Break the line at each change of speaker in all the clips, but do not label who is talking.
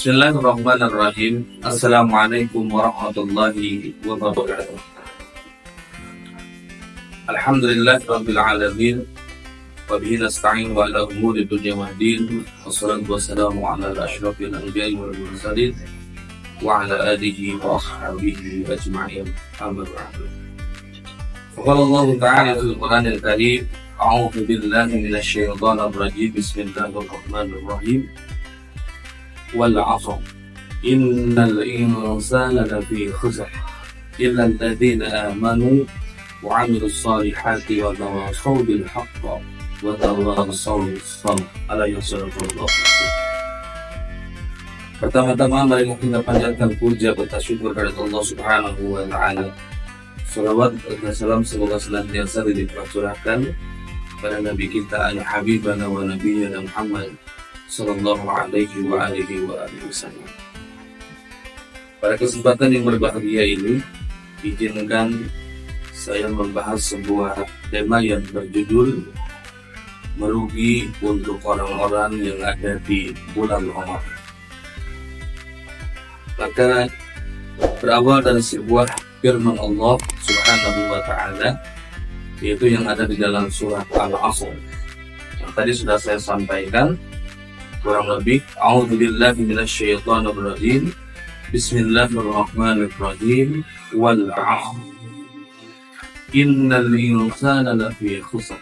Bismillahirrahmanirrahim. Assalamualaikum warahmatullahi wabarakatuh. Alhamdulillahirabbil alamin. Wa bihi nasta'in wa ala umuri dunya waddin. Wassalatu wassalamu ala asyrafil anbiya'i wal mursalin wa ala alihi wa ashabihi ajma'in. Amma ba'du. Qala Allah ta'ala fil Qur'anil Karim, a'udzu billahi minasy syaithanir rajim. Bismillahirrahmanirrahim. Wal 'asr. Innal insana lafi khusr. Illa alladziina aamanu wa 'amilus shalihati wa tawassaw bil haqqi wa tawassaw bis sabr. Alayhi sallallahu. Pertama-tama mari kita panjatkan puja dan syukur kepada Allah Subhanahu wa taala. Salawat dan salam semoga senantiasa dilimpahkan pada Nabi kita al-Habibana wa Nabiyyana Muhammad sallallahu alaihi wa alihi wasallam. Pada kesempatan yang berbahagia ini, izinkan saya membahas sebuah tema yang berjudul merugi untuk orang-orang yang ada di bulan Ramadan. Maka berawal dari sebuah firman Allah Subhanahu wa taala, yaitu yang ada di dalam surat Al-'Asr. Yang tadi sudah saya sampaikan kurang lebih. A'udzubillahi minasyaitonir rajim. Bismillahirrahmanirrahim. Wal 'asr. Innal insana lafi khusr.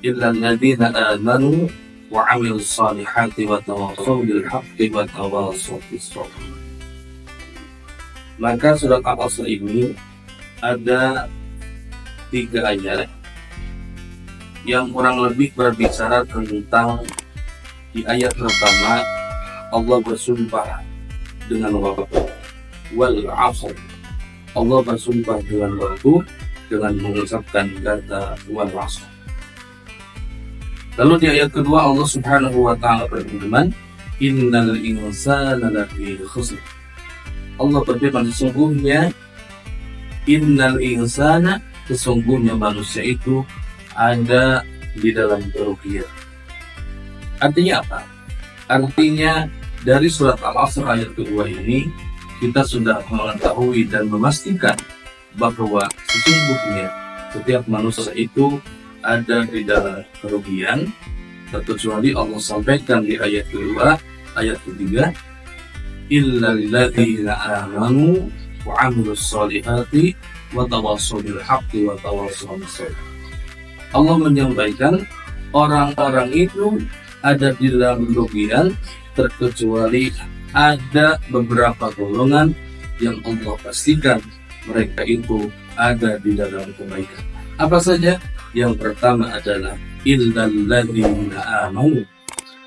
Illa alladziina aamanu wa 'amilus shalihati wa tawassaw bil haqqi wa tawassaw bis sabr. Maka surat Al-'Asr ini ada 3 ayat yang kurang lebih berbicara tentang. Di ayat pertama Allah bersumpah dengan waktu, wal 'asr. Allah bersumpah dengan waktu dengan mengucapkan kata wal 'asr. Lalu di ayat kedua Allah Subhanahu wa taala berfirman, innal insana lafi khusr. Allah berfirman, sesungguhnya innal insana, sesungguhnya manusia itu ada di dalam kerugian. Artinya apa? Artinya dari surat Al-'Asr ayat kedua ini kita sudah mengetahui dan memastikan bahwa sesungguhnya setiap manusia itu ada di dalam kerugian, terkecuali Allah sampaikan di ayat kedua, ayat ketiga, illa alladziina aamanu wa 'amilus shalihati wa tawassaw bil haqqi wa tawassaw bis sabr. Allah menyampaikan orang-orang itu ada di dalam kerugian, terkecuali ada beberapa golongan yang Allah pastikan mereka itu ada di dalam kebaikan. Apa saja? Yang pertama adalah illal ladzina amanu.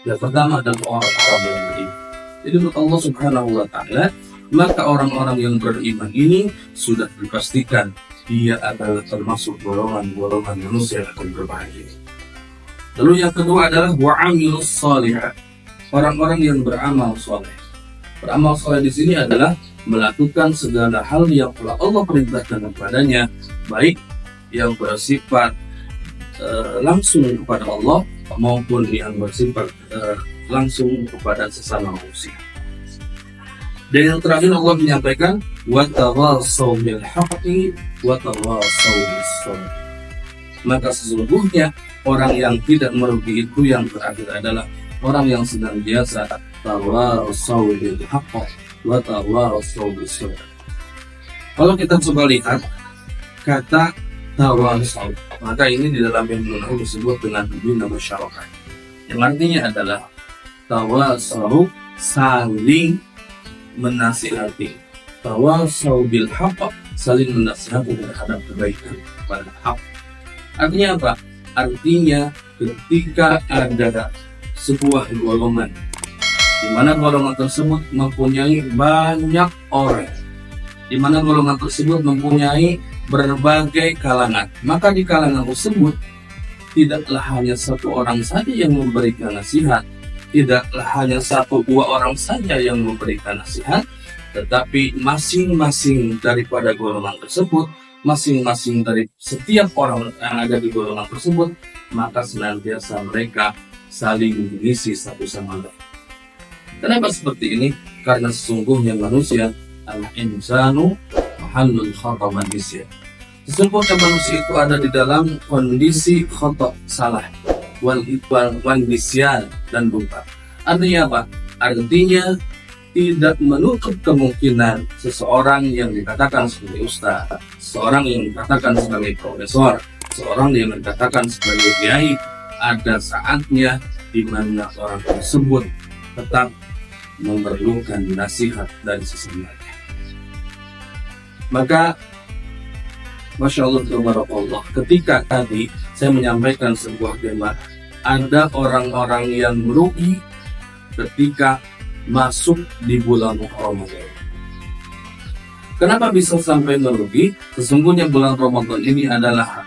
Yang pertama adalah orang-orang yang beriman. Jadi menurut Allah Subhanahu wa taala, maka orang-orang yang beriman ini sudah dipastikan dia adalah termasuk golongan-golongan manusia yang akan berbahagia. Lalu yang kedua adalah wa'amilus shalihat, orang-orang yang beramal soleh. Beramal soleh di sini adalah melakukan segala hal yang telah Allah perintahkan kepadanya, baik yang bersifat langsung kepada Allah maupun yang bersifat langsung kepada sesama manusia. Dan yang terakhir Allah menyampaikan wa tawassaw bil haqqi wa tawassaw bis sabr. Maka sesungguhnya orang yang tidak merugi itu yang terakhir adalah orang yang senantiasa tawassaw bil haqqi wa tawassaw bis sabr. Kalau kita coba lihat kata tawassaw, maka ini di dalam ilmu nahwu disebut dengan bina masyarakat, yang artinya adalah tawassaw, saling menasihati, tawassaw bil haqq, saling menasihati terhadap kebaikan pada hak. Artinya apa? Artinya ketika ada sebuah golongan di mana golongan tersebut mempunyai banyak orang, di mana golongan tersebut mempunyai berbagai kalangan, maka di kalangan tersebut tidaklah hanya satu orang saja yang memberikan nasihat, tidaklah hanya satu dua orang saja yang memberikan nasihat, tetapi masing-masing daripada golongan tersebut, masing-masing dari setiap orang yang ada di golongan tersebut, maka senantiasa mereka saling mengisi satu sama lain. Kenapa seperti ini? karena sesungguhnya manusia al-insanu mahallul khata' wa nisyan. Sesungguhnya manusia itu ada di dalam kondisi khata', salah, wal nisyan, dan lupa. Artinya apa? Artinya tidak menutup kemungkinan seseorang yang dikatakan sebagai ustaz, seseorang yang dikatakan sebagai profesor, seorang yang dikatakan sebagai kiai, ada saatnya di mana orang tersebut tetap memerlukan nasihat dari sesamanya. Maka Masya Allah, tabarakallah, ketika tadi saya menyampaikan sebuah tema, ada orang-orang yang merugi ketika masuk di bulan Ramadan. Kenapa bisa sampai merugi? Sesungguhnya bulan Ramadan ini adalah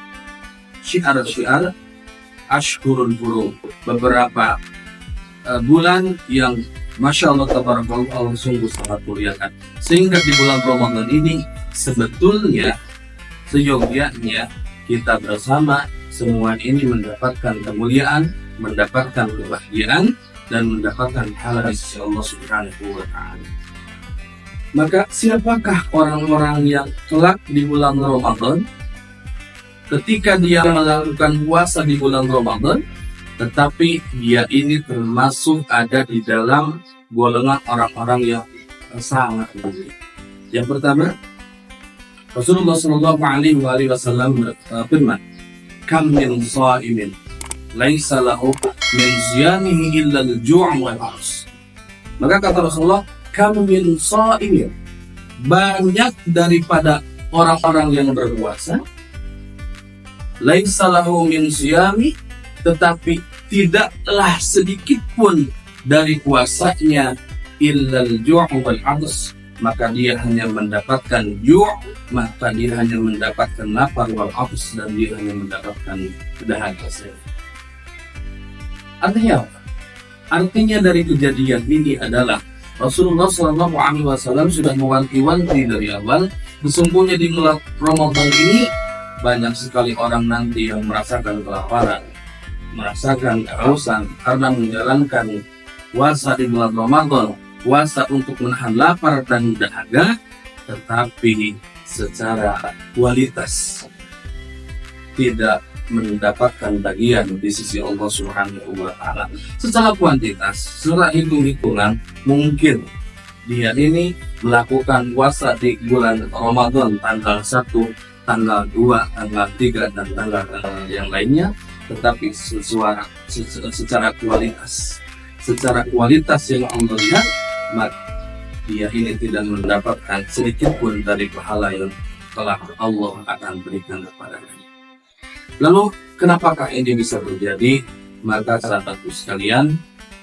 syiar-syiar Ashhurul Hurum, beberapa bulan yang Masya Allah, tabarakallah, Allah sungguh sangat muliakan. Sehingga di bulan Ramadan ini sebetulnya seyogyanya kita bersama semua ini mendapatkan kemuliaan, mendapatkan kebahagiaan, dan mendapatkan pahala dari sisi Allah Subhanahu wa Ta'ala. Maka siapakah orang-orang yang kelak di bulan Ramadan ketika dia melakukan puasa di bulan Ramadan, tetapi dia ini termasuk ada di dalam golongan orang-orang yang sangat mulia? Yang pertama, Rasulullah Shallallahu Alaihi Wasallam berfirman, "Kam min shaimin, laisa lahu min siyamihi illa al-ju' wal 'atas." Maka kata Rasulullah, "Kam min shaimin," banyak daripada orang-orang yang berpuasa, laisa lahu min siyami, tetapi tidaklah sedikit pun dari puasanya illa al-ju' wal 'atas, maka dia hanya mendapatkan ju', maka dia hanya mendapatkan lapar, wal 'atas, dan dia hanya mendapatkan dahaga saja. Artinya apa? Artinya dari kejadian ini adalah Rasulullah SAW sudah mewanti-wanti dari awal, sesungguhnya di bulan Ramadan ini banyak sekali orang nanti yang merasakan kelaparan, merasakan kehausan karena menjalankan puasa di bulan Ramadan, puasa untuk menahan lapar dan dahaga, tetapi secara kualitas tidak mendapatkan bagian di sisi Allah Subhanahu wa Ta'ala. Secara kuantitas, secara hitung-hitungan, mungkin dia ini melakukan puasa di bulan Ramadan tanggal 1, tanggal 2, tanggal 3, dan tanggal yang lainnya, tetapi secara kualitas yang Allah lihat, maka dia ini tidak mendapatkan sedikit pun dari pahala yang telah Allah akan berikan kepadanya. Lalu kenapakah ini bisa terjadi? Maka sahabatku sekalian,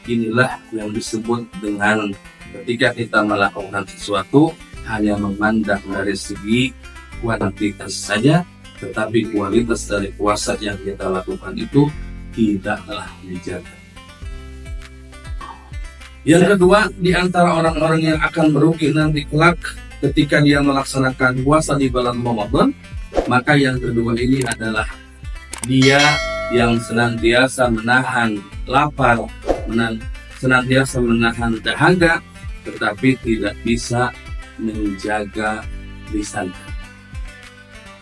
inilah yang disebut dengan ketika kita melakukan sesuatu hanya memandang dari segi kuantitas saja, tetapi kualitas dari puasa yang kita lakukan itu tidaklah dijaga. Yang kedua, di antara orang-orang yang akan merugi nanti kelak ketika dia melaksanakan puasa di bulan Ramadan, maka yang kedua ini adalah dia yang senantiasa menahan lapar, senantiasa menahan dahaga, tetapi tidak bisa menjaga lisan.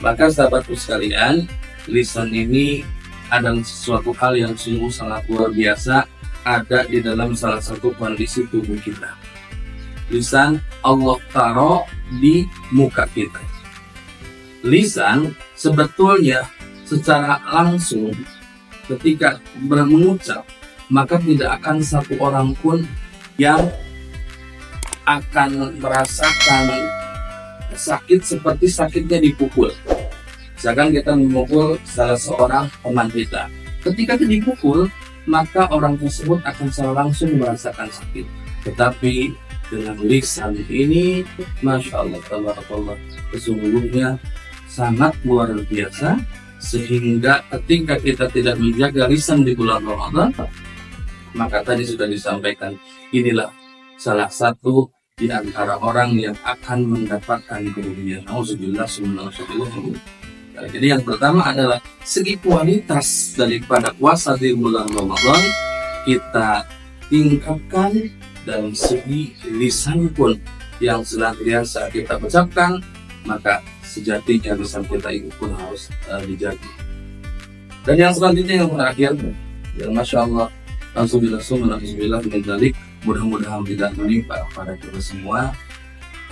Maka sahabatku sekalian, lisan ini adalah sesuatu hal yang sungguh sangat luar biasa, ada di dalam salah satu kondisi tubuh kita. Lisan Allah taruh di muka kita. Lisan sebetulnya secara langsung ketika mengucap, maka tidak akan satu orang pun yang akan merasakan sakit seperti sakitnya dipukul. Misalkan kita memukul salah seorang teman kita, ketika dipukul, maka orang tersebut akan secara langsung merasakan sakit. Tetapi dengan lisan ini, Masya Allah, tabarakallah, sesungguhnya sangat luar biasa, sehingga ketika kita tidak menjaga lisan di bulan Ramadan, maka tadi sudah disampaikan, inilah salah satu di antara orang yang akan mendapatkan kerugian. Auzubillah. Jadi yang pertama adalah segi kualitas daripada puasa di bulan Ramadan kita tingkatkan dan segi lisan pun yang senantiasa kita ucapkan, maka sejatinya lisan kita itu pun harus dijaga. Dan yang selanjutnya yang terakhir, yang Masya Allah, Alhamdulillah min dzalik, mudah-mudahan tidak menimpa pada kita semua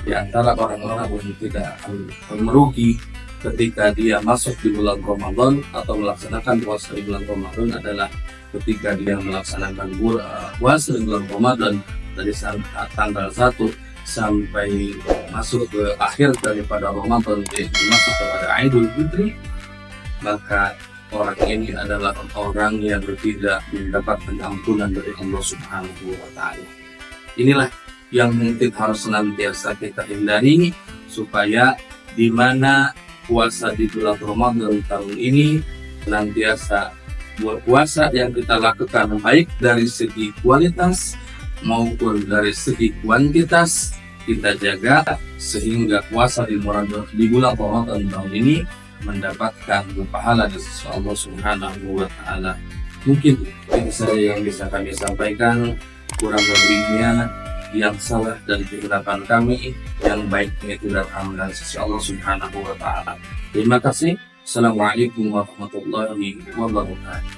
di antara orang-orang yang tidak akan merugi ketika dia masuk di bulan Ramadan atau melaksanakan puasa di bulan Ramadan adalah ketika dia melaksanakan puasa di bulan Ramadan dari tanggal 1 sampai masuk ke akhir daripada Ramadan, yaitu masuk kepada Idul Fitri, maka orang ini adalah orang yang tidak mendapatkan ampunan dari Allah Subhanahu wa Ta'ala. Inilah yang mungkin harus senantiasa kita hindari, supaya di mana puasa di bulan Ramadan tahun ini senantiasa berpuasa yang kita lakukan baik dari segi kualitas maupun dari segi kuantitas kita jaga, sehingga puasa di bulan Ramadan tahun ini mendapatkan pahala dari Allah Subhanahu wa Ta'ala. Mungkin ini saja yang bisa kami sampaikan, kurang lebihnya yang salah dari kehilafan kami, yang baiknya itu datang dari sisi Allah Subhanahu wa Ta'ala. Terima kasih. Assalamualaikum warahmatullahi wabarakatuh.